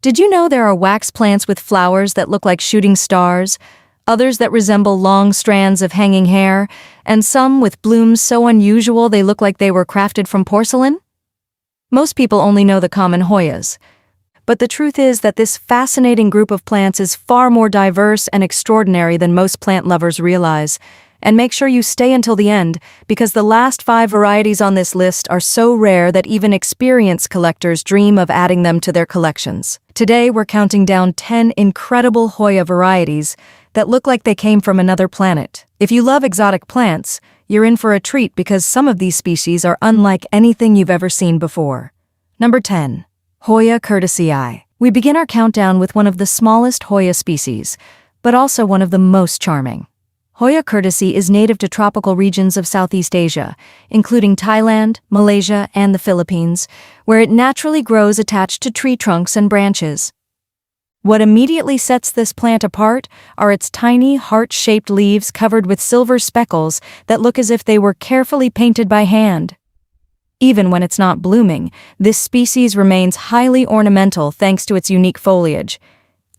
Did you know there are wax plants with flowers that look like shooting stars, others that resemble long strands of hanging hair, and some with blooms so unusual they look like they were crafted from porcelain? Most people only know the common Hoyas, but the truth is that this fascinating group of plants is far more diverse and extraordinary than most plant lovers realize. And make sure you stay until the end, because the last 5 varieties on this list are so rare that even experienced collectors dream of adding them to their collections. Today, we're counting down 10 incredible Hoya varieties that look like they came from another planet. If you love exotic plants, you're in for a treat because some of these species are unlike anything you've ever seen before. Number 10. Hoya curtisii. We begin our countdown with one of the smallest Hoya species, but also one of the most charming. Hoya curtisii is native to tropical regions of Southeast Asia, including Thailand, Malaysia, and the Philippines, where it naturally grows attached to tree trunks and branches. What immediately sets this plant apart are its tiny, heart-shaped leaves covered with silver speckles that look as if they were carefully painted by hand. Even when it's not blooming, this species remains highly ornamental thanks to its unique foliage.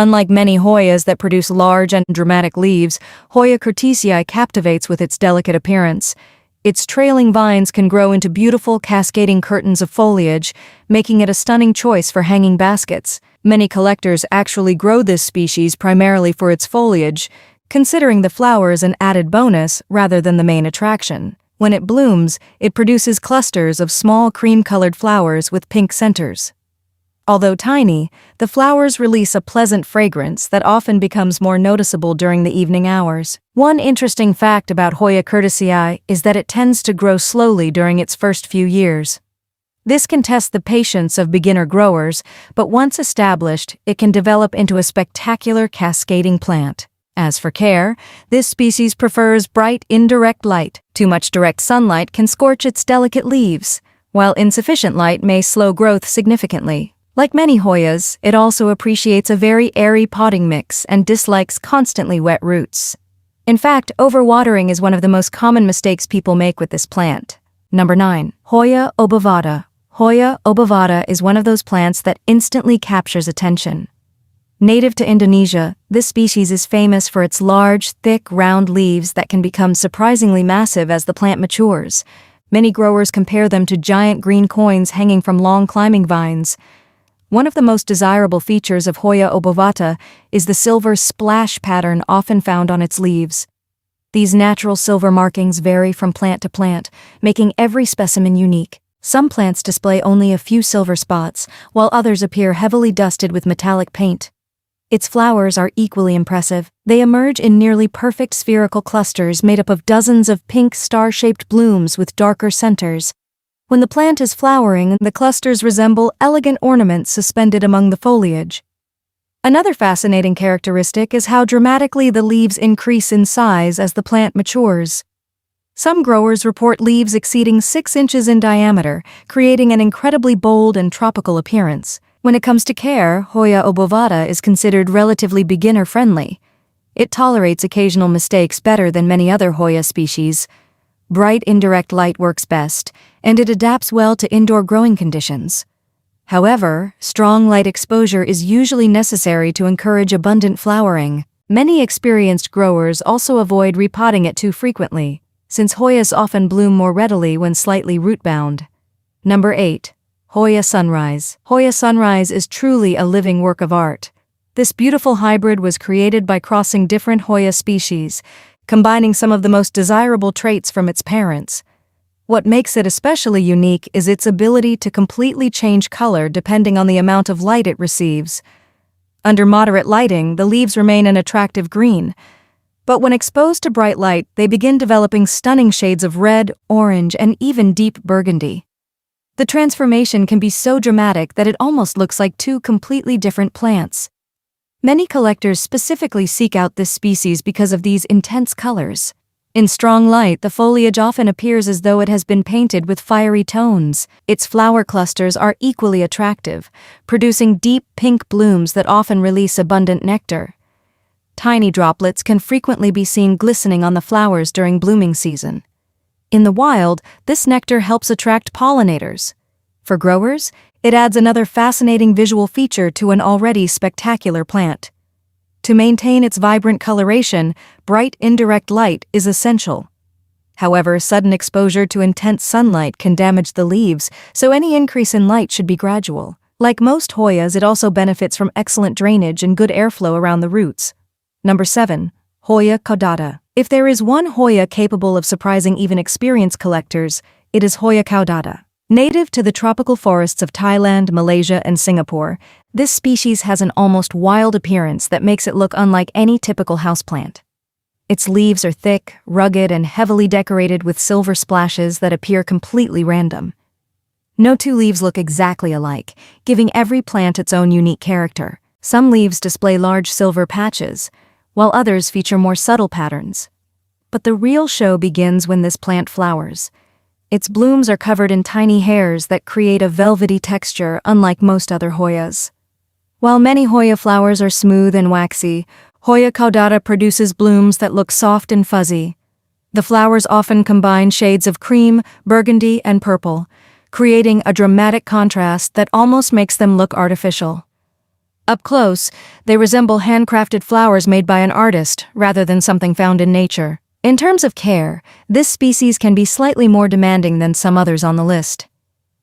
Unlike many Hoyas that produce large and dramatic leaves, Hoya curtisii captivates with its delicate appearance. Its trailing vines can grow into beautiful cascading curtains of foliage, making it a stunning choice for hanging baskets. Many collectors actually grow this species primarily for its foliage, considering the flowers an added bonus rather than the main attraction. When it blooms, it produces clusters of small cream-colored flowers with pink centers. Although tiny, the flowers release a pleasant fragrance that often becomes more noticeable during the evening hours. One interesting fact about Hoya curtisii is that it tends to grow slowly during its first few years. This can test the patience of beginner growers, but once established, it can develop into a spectacular cascading plant. As for care, this species prefers bright, indirect light. Too much direct sunlight can scorch its delicate leaves, while insufficient light may slow growth significantly. Like many Hoyas, it also appreciates a very airy potting mix and dislikes constantly wet roots. In fact, overwatering is one of the most common mistakes people make with this plant. Number 9. Hoya obovata. Hoya obovata is one of those plants that instantly captures attention. Native to Indonesia, this species is famous for its large, thick, round leaves that can become surprisingly massive as the plant matures. Many growers compare them to giant green coins hanging from long climbing vines. One of the most desirable features of Hoya obovata is the silver splash pattern often found on its leaves. These natural silver markings vary from plant to plant, making every specimen unique. Some plants display only a few silver spots, while others appear heavily dusted with metallic paint. Its flowers are equally impressive. They emerge in nearly perfect spherical clusters made up of dozens of pink star-shaped blooms with darker centers. When the plant is flowering, the clusters resemble elegant ornaments suspended among the foliage. Another fascinating characteristic is how dramatically the leaves increase in size as the plant matures. Some growers report leaves exceeding 6 inches in diameter, creating an incredibly bold and tropical appearance. When it comes to care, Hoya obovata is considered relatively beginner-friendly. It tolerates occasional mistakes better than many other Hoya species. Bright indirect light works best, and it adapts well to indoor growing conditions. However, strong light exposure is usually necessary to encourage abundant flowering. Many experienced growers also avoid repotting it too frequently, since Hoyas often bloom more readily when slightly root-bound. Number 8. Hoya sunrise. Hoya sunrise is truly a living work of art. This beautiful hybrid was created by crossing different Hoya species, combining some of the most desirable traits from its parents. What makes it especially unique is its ability to completely change color depending on the amount of light it receives. Under moderate lighting, the leaves remain an attractive green, but when exposed to bright light, they begin developing stunning shades of red, orange, and even deep burgundy. The transformation can be so dramatic that it almost looks like 2 completely different plants. Many collectors specifically seek out this species because of these intense colors. In strong light, the foliage often appears as though it has been painted with fiery tones. Its flower clusters are equally attractive, producing deep pink blooms that often release abundant nectar. Tiny droplets can frequently be seen glistening on the flowers during blooming season. In the wild, this nectar helps attract pollinators. For growers, It adds another fascinating visual feature to an already spectacular plant. To maintain its vibrant coloration, bright indirect light is essential. However, sudden exposure to intense sunlight can damage the leaves, so any increase in light should be gradual. Like most Hoyas, it also benefits from excellent drainage and good airflow around the roots. Number 7. Hoya caudata. If there is one Hoya capable of surprising even experienced collectors, it is Hoya caudata. Native to the tropical forests of Thailand, Malaysia, and Singapore, this species has an almost wild appearance that makes it look unlike any typical houseplant. Its leaves are thick, rugged, and heavily decorated with silver splashes that appear completely random. No two leaves look exactly alike, giving every plant its own unique character. Some leaves display large silver patches, while others feature more subtle patterns. But the real show begins when this plant flowers. Its blooms are covered in tiny hairs that create a velvety texture unlike most other Hoyas. While many Hoya flowers are smooth and waxy, Hoya caudata produces blooms that look soft and fuzzy. The flowers often combine shades of cream, burgundy, and purple, creating a dramatic contrast that almost makes them look artificial. Up close, they resemble handcrafted flowers made by an artist rather than something found in nature. In terms of care, this species can be slightly more demanding than some others on the list.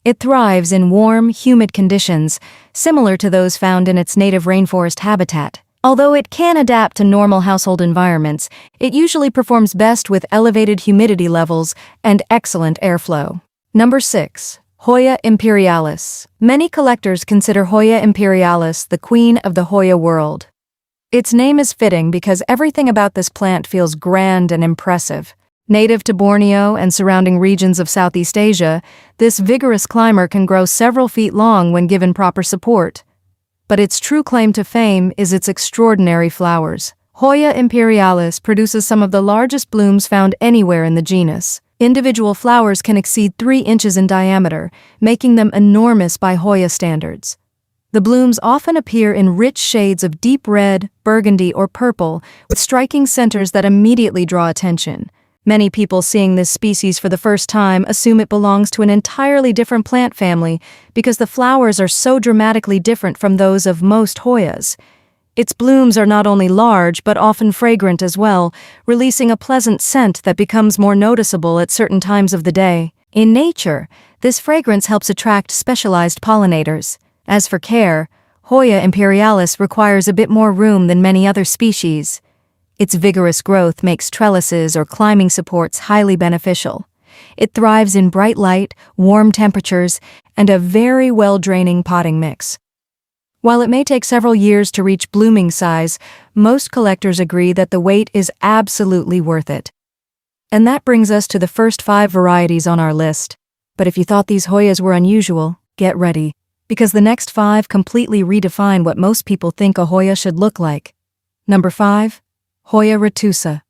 It thrives in warm, humid conditions, similar to those found in its native rainforest habitat. Although it can adapt to normal household environments, it usually performs best with elevated humidity levels and excellent airflow. Number 6. Hoya imperialis. Many collectors consider Hoya imperialis the queen of the Hoya world. Its name is fitting because everything about this plant feels grand and impressive. Native to Borneo and surrounding regions of Southeast Asia, this vigorous climber can grow several feet long when given proper support. But its true claim to fame is its extraordinary flowers. Hoya imperialis produces some of the largest blooms found anywhere in the genus. Individual flowers can exceed 3 inches in diameter, making them enormous by Hoya standards. The blooms often appear in rich shades of deep red, burgundy, or purple, with striking centers that immediately draw attention. Many people seeing this species for the first time assume it belongs to an entirely different plant family because the flowers are so dramatically different from those of most Hoyas. Its blooms are not only large but often fragrant as well, releasing a pleasant scent that becomes more noticeable at certain times of the day. In nature, this fragrance helps attract specialized pollinators. As for care, Hoya imperialis requires a bit more room than many other species. Its vigorous growth makes trellises or climbing supports highly beneficial. It thrives in bright light, warm temperatures, and a very well-draining potting mix. While it may take several years to reach blooming size, most collectors agree that the wait is absolutely worth it. And that brings us to the first 5 varieties on our list. But if you thought these Hoyas were unusual, get ready, because the next 5 completely redefine what most people think a Hoya should look like. Number 5. Hoya retusa.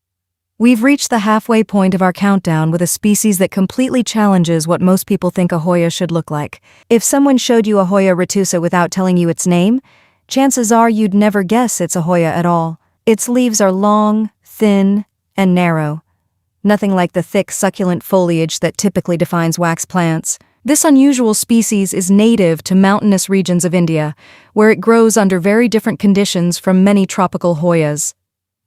We've reached the halfway point of our countdown with a species that completely challenges what most people think a Hoya should look like. If someone showed you a Hoya retusa without telling you its name, chances are you'd never guess it's a Hoya at all. Its leaves are long, thin, and narrow. Nothing like the thick, succulent foliage that typically defines wax plants. This unusual species is native to mountainous regions of India, where it grows under very different conditions from many tropical Hoyas.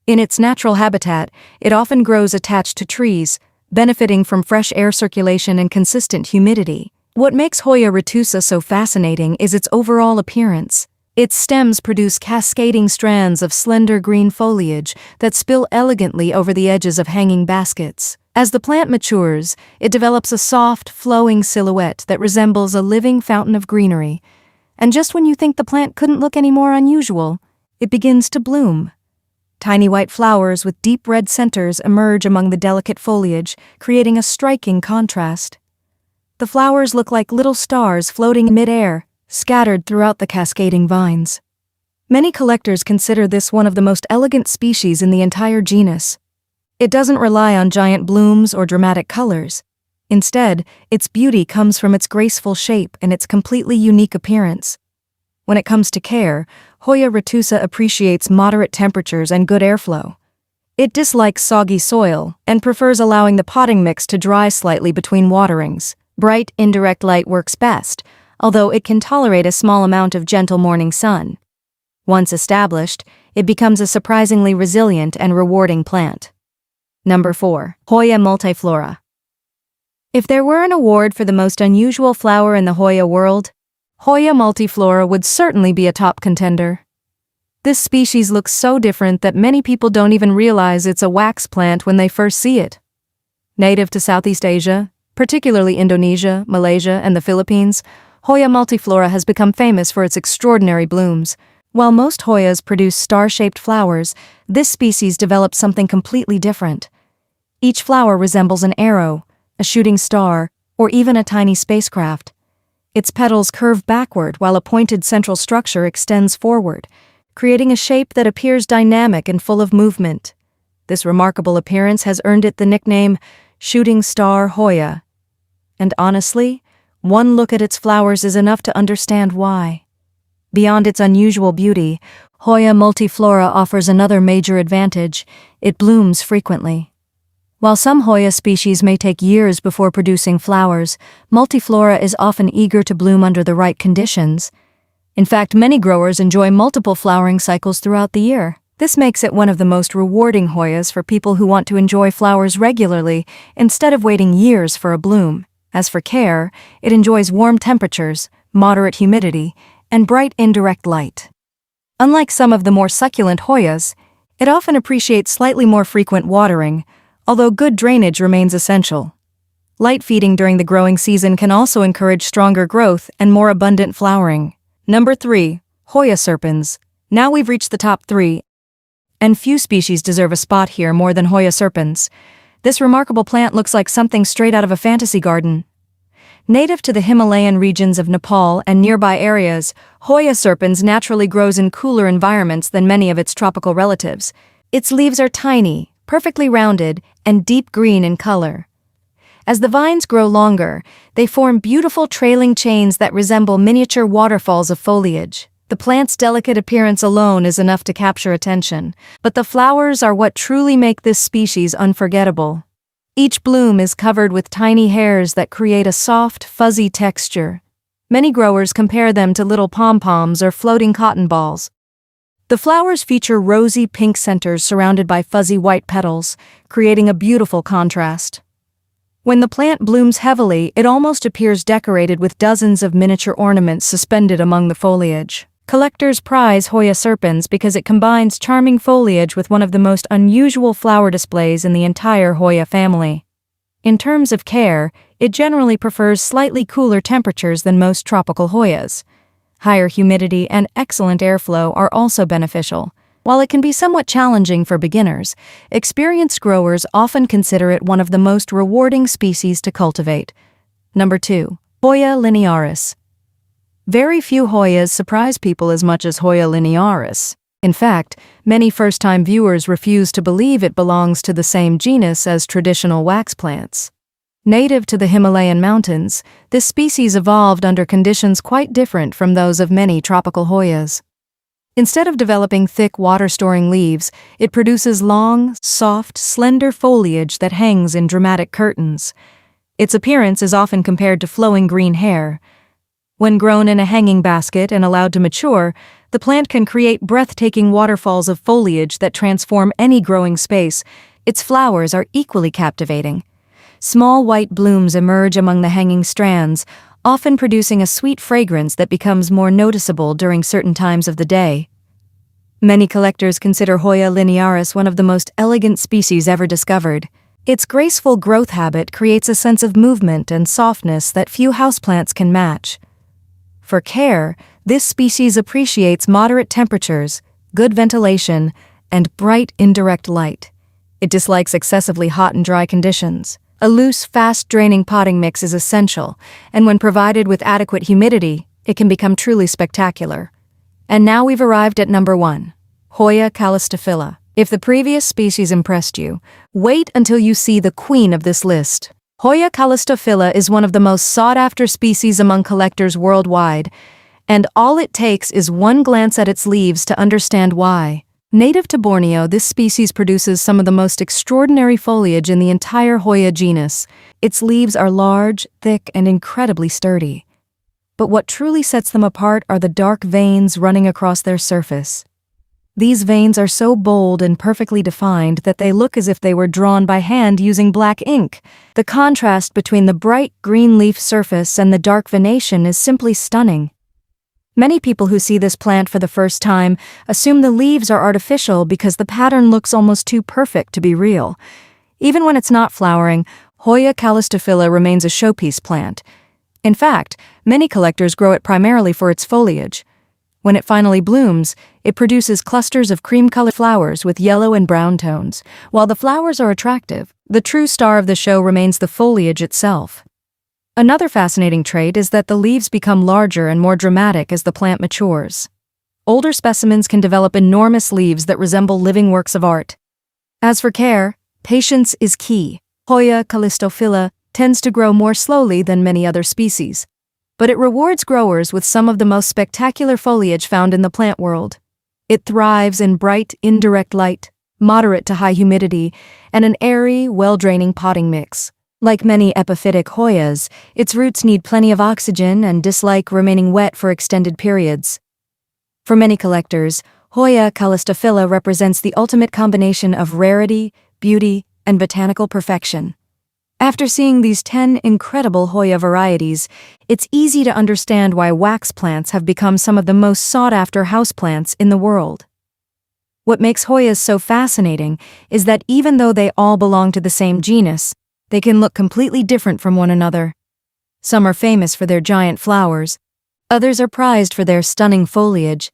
In its natural habitat, it often grows attached to trees, benefiting from fresh air circulation and consistent humidity. What makes Hoya retusa so fascinating is its overall appearance. Its stems produce cascading strands of slender green foliage that spill elegantly over the edges of hanging baskets. As the plant matures, it develops a soft, flowing silhouette that resembles a living fountain of greenery. And just when you think the plant couldn't look any more unusual, it begins to bloom. Tiny white flowers with deep red centers emerge among the delicate foliage, creating a striking contrast. The flowers look like little stars floating in mid-air, scattered throughout the cascading vines. Many collectors consider this one of the most elegant species in the entire genus. It doesn't rely on giant blooms or dramatic colors. Instead, its beauty comes from its graceful shape and its completely unique appearance. When it comes to care, Hoya retusa appreciates moderate temperatures and good airflow. It dislikes soggy soil and prefers allowing the potting mix to dry slightly between waterings. Bright, indirect light works best, although it can tolerate a small amount of gentle morning sun. Once established, it becomes a surprisingly resilient and rewarding plant. Number 4. Hoya multiflora. If there were an award for the most unusual flower in the Hoya world, Hoya multiflora would certainly be a top contender. This species looks so different that many people don't even realize it's a wax plant when they first see it. Native to Southeast Asia, particularly Indonesia, Malaysia, and the Philippines, Hoya multiflora has become famous for its extraordinary blooms. While most Hoyas produce star-shaped flowers, this species develops something completely different. Each flower resembles an arrow, a shooting star, or even a tiny spacecraft. Its petals curve backward while a pointed central structure extends forward, creating a shape that appears dynamic and full of movement. This remarkable appearance has earned it the nickname Shooting Star Hoya. And honestly, one look at its flowers is enough to understand why. Beyond its unusual beauty, Hoya multiflora offers another major advantage: it blooms frequently. While some Hoya species may take years before producing flowers, multiflora is often eager to bloom under the right conditions. In fact, many growers enjoy multiple flowering cycles throughout the year. This makes it one of the most rewarding Hoyas for people who want to enjoy flowers regularly instead of waiting years for a bloom. As for care, it enjoys warm temperatures, moderate humidity, and bright indirect light. Unlike some of the more succulent Hoyas, it often appreciates slightly more frequent watering, although good drainage remains essential. Light feeding during the growing season can also encourage stronger growth and more abundant flowering. Number 3. Hoya serpens. Now we've reached the top 3, and few species deserve a spot here more than Hoya serpens. This remarkable plant looks like something straight out of a fantasy garden. Native to the Himalayan regions of Nepal and nearby areas, Hoya serpens naturally grows in cooler environments than many of its tropical relatives. Its leaves are tiny, perfectly rounded, and deep green in color. As the vines grow longer, they form beautiful trailing chains that resemble miniature waterfalls of foliage. The plant's delicate appearance alone is enough to capture attention, but the flowers are what truly make this species unforgettable. Each bloom is covered with tiny hairs that create a soft, fuzzy texture. Many growers compare them to little pom-poms or floating cotton balls. The flowers feature rosy pink centers surrounded by fuzzy white petals, creating a beautiful contrast. When the plant blooms heavily, it almost appears decorated with dozens of miniature ornaments suspended among the foliage. Collectors prize Hoya serpens because it combines charming foliage with one of the most unusual flower displays in the entire Hoya family. In terms of care, it generally prefers slightly cooler temperatures than most tropical Hoyas. Higher humidity and excellent airflow are also beneficial. While it can be somewhat challenging for beginners, experienced growers often consider it one of the most rewarding species to cultivate. Number 2. Hoya linearis. Very few Hoyas surprise people as much as Hoya linearis. In fact, many first-time viewers refuse to believe it belongs to the same genus as traditional wax plants. Native to the Himalayan mountains, this species evolved under conditions quite different from those of many tropical Hoyas. Instead of developing thick water-storing leaves, it produces long, soft, slender foliage that hangs in dramatic curtains. Its appearance is often compared to flowing green hair. When grown in a hanging basket and allowed to mature, the plant can create breathtaking waterfalls of foliage that transform any growing space. Its flowers are equally captivating. Small white blooms emerge among the hanging strands, often producing a sweet fragrance that becomes more noticeable during certain times of the day. Many collectors consider Hoya linearis one of the most elegant species ever discovered. Its graceful growth habit creates a sense of movement and softness that few houseplants can match. For care, this species appreciates moderate temperatures, good ventilation, and bright indirect light. It dislikes excessively hot and dry conditions. A loose, fast-draining potting mix is essential, and when provided with adequate humidity, it can become truly spectacular. And now we've arrived at number 1, Hoya callistophylla. If the previous species impressed you, wait until you see the queen of this list. Hoya callistophylla is one of the most sought-after species among collectors worldwide, and all it takes is one glance at its leaves to understand why. Native to Borneo, this species produces some of the most extraordinary foliage in the entire Hoya genus. Its leaves are large, thick, and incredibly sturdy. But what truly sets them apart are the dark veins running across their surface. These veins are so bold and perfectly defined that they look as if they were drawn by hand using black ink. The contrast between the bright green leaf surface and the dark venation is simply stunning. Many people who see this plant for the first time assume the leaves are artificial because the pattern looks almost too perfect to be real. Even when it's not flowering, Hoya callistophylla remains a showpiece plant. In fact, many collectors grow it primarily for its foliage. When it finally blooms, it produces clusters of cream-colored flowers with yellow and brown tones. While the flowers are attractive, the true star of the show remains the foliage itself. Another fascinating trait is that the leaves become larger and more dramatic as the plant matures. Older specimens can develop enormous leaves that resemble living works of art. As for care, patience is key. Hoya callistophylla tends to grow more slowly than many other species, but it rewards growers with some of the most spectacular foliage found in the plant world. It thrives in bright, indirect light, moderate to high humidity, and an airy, well-draining potting mix. Like many epiphytic Hoyas, its roots need plenty of oxygen and dislike remaining wet for extended periods. For many collectors, Hoya callistophylla represents the ultimate combination of rarity, beauty, and botanical perfection. After seeing these 10 incredible Hoya varieties, it's easy to understand why wax plants have become some of the most sought-after houseplants in the world. What makes Hoyas so fascinating is that even though they all belong to the same genus, they can look completely different from one another. Some are famous for their giant flowers, others are prized for their stunning foliage,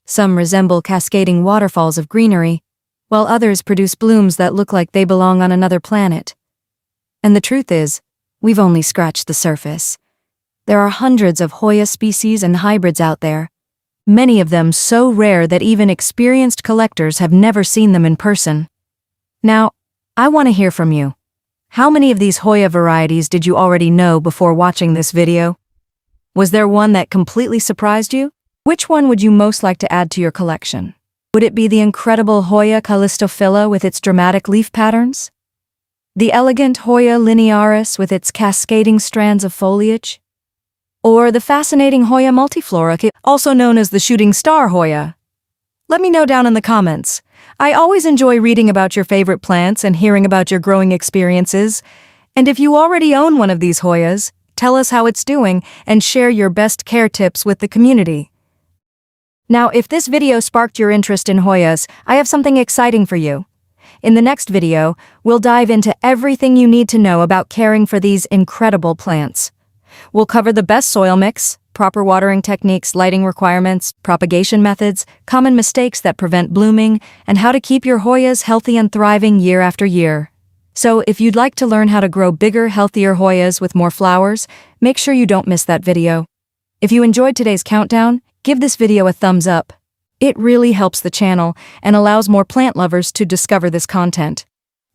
some resemble cascading waterfalls of greenery, while others produce blooms that look like they belong on another planet. And the truth is, we've only scratched the surface. There are hundreds of Hoya species and hybrids out there, many of them so rare that even experienced collectors have never seen them in person. Now, I want to hear from you. How many of these Hoya varieties did you already know before watching this video? Was there one that completely surprised you? Which one would you most like to add to your collection? Would it be the incredible Hoya callistophylla with its dramatic leaf patterns? The elegant Hoya linearis with its cascading strands of foliage? Or the fascinating Hoya multiflora, also known as the shooting star Hoya? Let me know down in the comments. I always enjoy reading about your favorite plants and hearing about your growing experiences. And if you already own one of these Hoyas, tell us how it's doing and share your best care tips with the community. Now, if this video sparked your interest in Hoyas, I have something exciting for you. In the next video, we'll dive into everything you need to know about caring for these incredible plants. We'll cover the best soil mix, proper watering techniques, lighting requirements, propagation methods, common mistakes that prevent blooming, and how to keep your Hoyas healthy and thriving year after year. So if you'd like to learn how to grow bigger, healthier Hoyas with more flowers, make sure you don't miss that video. If you enjoyed today's countdown, give this video a thumbs up. It really helps the channel and allows more plant lovers to discover this content.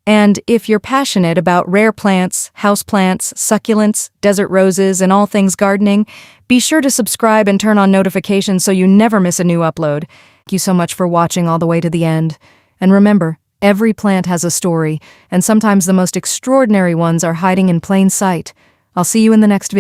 And if you're passionate about rare plants, houseplants, succulents, desert roses, and all things gardening, be sure to subscribe and turn on notifications so you never miss a new upload. Thank you so much for watching all the way to the end. And remember, every plant has a story, and sometimes the most extraordinary ones are hiding in plain sight. I'll see you in the next video.